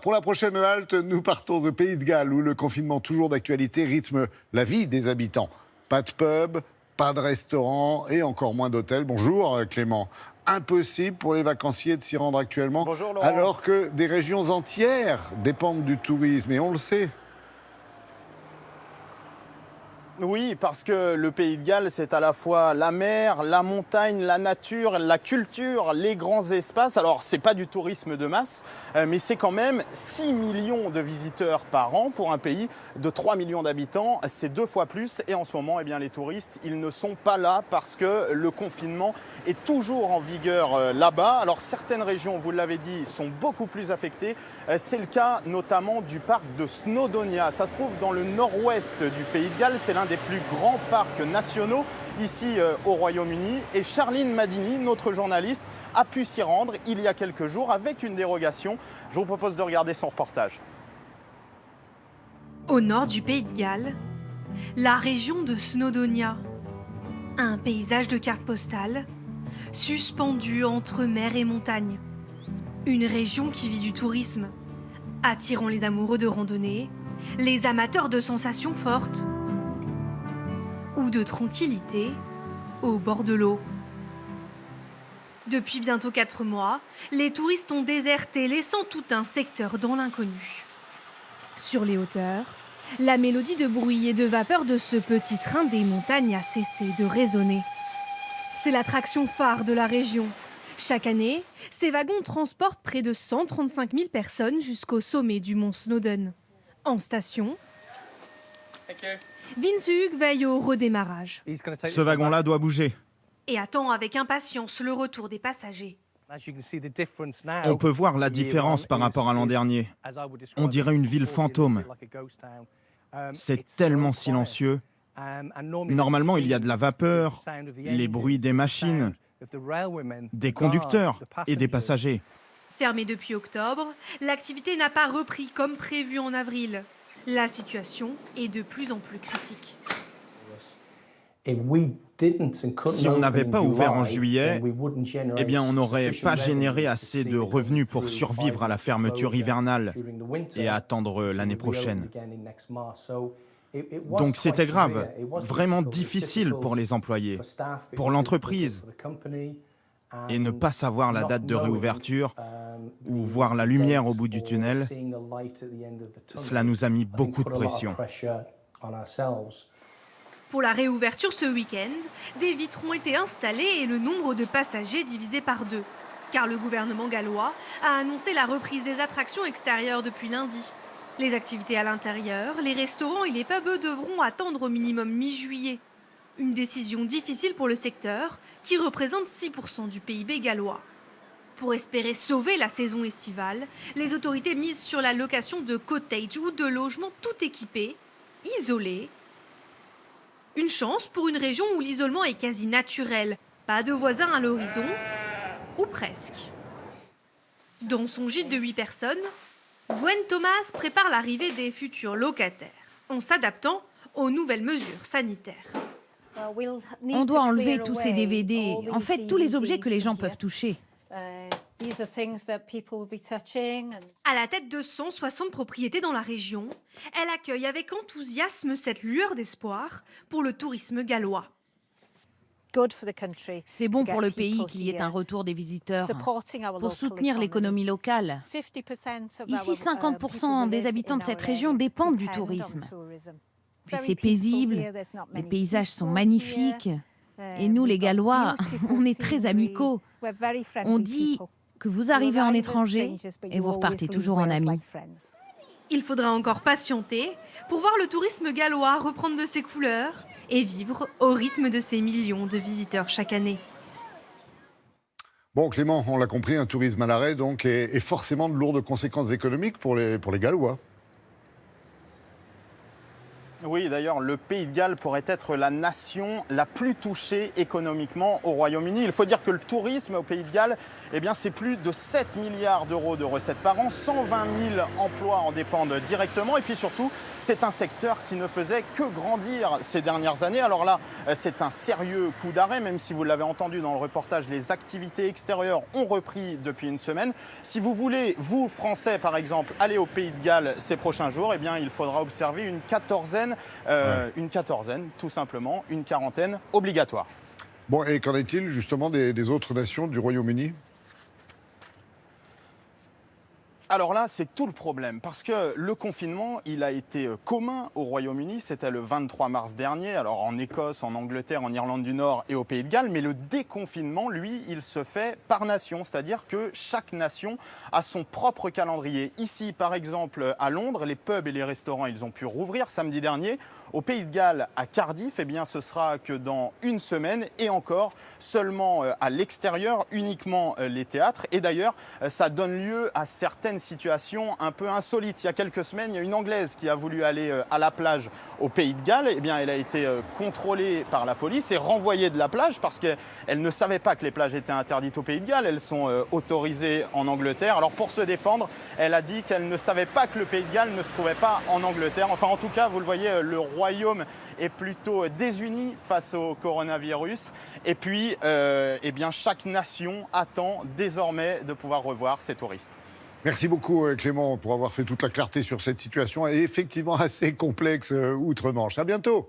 Pour la prochaine halte, nous partons de Pays de Galles où le confinement toujours d'actualité rythme la vie des habitants. Pas de pub, pas de restaurant et encore moins d'hôtels. Bonjour Clément. Impossible pour les vacanciers de s'y rendre actuellement. Bonjour Laurent. Alors que des régions entières dépendent du tourisme et on le sait. Oui, parce que le Pays de Galles, c'est à la fois la mer, la montagne, la nature, la culture, les grands espaces. Alors, c'est pas du tourisme de masse, mais c'est quand même 6 millions de visiteurs par an pour un pays de 3 millions d'habitants. C'est 2 fois plus. Et en ce moment, eh bien, les touristes, ils ne sont pas là parce que le confinement est toujours en vigueur là-bas. Alors, certaines régions, vous l'avez dit, sont beaucoup plus affectées. C'est le cas notamment du parc de Snowdonia. Ça se trouve dans le nord-ouest du Pays de Galles. C'est l'un des plus grands parcs nationaux ici au Royaume-Uni. Et Charline Madini, notre journaliste, a pu s'y rendre il y a quelques jours avec une dérogation. Je vous propose de regarder son reportage. Au nord du Pays de Galles, la région de Snowdonia. Un paysage de carte postale, suspendu entre mer et montagne. Une région qui vit du tourisme, attirant les amoureux de randonnée, les amateurs de sensations fortes ou de tranquillité au bord de l'eau. Depuis bientôt 4 mois, les touristes ont déserté, laissant tout un secteur dans l'inconnu. Sur les hauteurs, la mélodie de bruit et de vapeur de ce petit train des montagnes a cessé de résonner. C'est l'attraction phare de la région. Chaque année, ces wagons transportent près de 135 000 personnes jusqu'au sommet du mont Snowdon. En station, Vince Hughes veille au redémarrage Ce wagon-là doit bouger. et attend avec impatience le retour des passagers. On peut voir la différence par rapport à l'an dernier. On dirait une ville fantôme. C'est tellement silencieux. Normalement, il y a de la vapeur, les bruits des machines, des conducteurs et des passagers. Fermée depuis octobre, l'activité n'a pas repris comme prévu en avril. La situation est de plus en plus critique. Si on n'avait pas ouvert en juillet, eh bien, on n'aurait pas généré assez de revenus pour survivre à la fermeture hivernale et à attendre l'année prochaine. Donc c'était grave, vraiment difficile pour les employés, pour l'entreprise. Et ne pas savoir la date de réouverture ou voir la lumière au bout du tunnel, cela nous a mis beaucoup de pression. Pour la réouverture ce week-end, des vitres ont été installées et le nombre de passagers divisé par 2. Car le gouvernement gallois a annoncé la reprise des attractions extérieures depuis lundi. Les activités à l'intérieur, les restaurants et les pubs devront attendre au minimum mi-juillet. Une décision difficile pour le secteur, qui représente 6% du PIB gallois. Pour espérer sauver la saison estivale, les autorités misent sur la location de cottages ou de logements tout équipés, isolés. Une chance pour une région où l'isolement est quasi naturel. Pas de voisins à l'horizon, ou presque. Dans son gîte de 8 personnes, Gwen Thomas prépare l'arrivée des futurs locataires, en s'adaptant aux nouvelles mesures sanitaires. On doit enlever tous ces DVD, en fait tous les objets que les gens peuvent toucher. À la tête de 160 propriétés dans la région, elle accueille avec enthousiasme cette lueur d'espoir pour le tourisme gallois. C'est bon pour le pays qu'il y ait un retour des visiteurs, pour soutenir l'économie locale. Ici, 50% des habitants de cette région dépendent du tourisme. Puis c'est paisible, les paysages sont magnifiques. Et nous, les Gallois, on est très amicaux. On dit que vous arrivez en étranger et vous repartez toujours en amis. Il faudra encore patienter pour voir le tourisme gallois reprendre de ses couleurs et vivre au rythme de ces millions de visiteurs chaque année. Bon Clément, on l'a compris, un tourisme à l'arrêt donc et forcément de lourdes conséquences économiques pour les Gallois. Oui, d'ailleurs, le Pays de Galles pourrait être la nation la plus touchée économiquement au Royaume-Uni. Il faut dire que le tourisme au Pays de Galles, eh bien, c'est plus de 7 milliards d'euros de recettes par an. 120 000 emplois en dépendent directement. Et puis surtout, c'est un secteur qui ne faisait que grandir ces dernières années. Alors là, c'est un sérieux coup d'arrêt, même si vous l'avez entendu dans le reportage, les activités extérieures ont repris depuis une semaine. Si vous voulez, vous, Français, par exemple, aller au Pays de Galles ces prochains jours, eh bien, il faudra observer une quatorzaine, tout simplement, une quarantaine obligatoire. Bon, et qu'en est-il justement des autres nations du Royaume-Uni ? Alors là, c'est tout le problème, parce que le confinement, il a été commun au Royaume-Uni, c'était le 23 mars dernier, alors en Écosse, en Angleterre, en Irlande du Nord et au Pays de Galles, mais le déconfinement, lui, il se fait par nation, c'est-à-dire que chaque nation a son propre calendrier. Ici, par exemple, à Londres, les pubs et les restaurants, ils ont pu rouvrir samedi dernier. Au Pays de Galles, à Cardiff, eh bien, ce sera que dans une semaine, et encore seulement à l'extérieur, uniquement les théâtres. Et d'ailleurs, ça donne lieu à certaines situations un peu insolites. Il y a quelques semaines, il y a une Anglaise qui a voulu aller à la plage au Pays de Galles. Eh bien, elle a été contrôlée par la police et renvoyée de la plage parce qu'elle ne savait pas que les plages étaient interdites au Pays de Galles. Elles sont autorisées en Angleterre. Alors, pour se défendre, elle a dit qu'elle ne savait pas que le Pays de Galles ne se trouvait pas en Angleterre. Enfin, en tout cas, vous le voyez, le Royaume est plutôt désuni face au coronavirus. Et puis, eh bien, chaque nation attend désormais de pouvoir revoir ses touristes. Merci beaucoup Clément pour avoir fait toute la clarté sur cette situation, et effectivement assez complexe outre-Manche. À bientôt.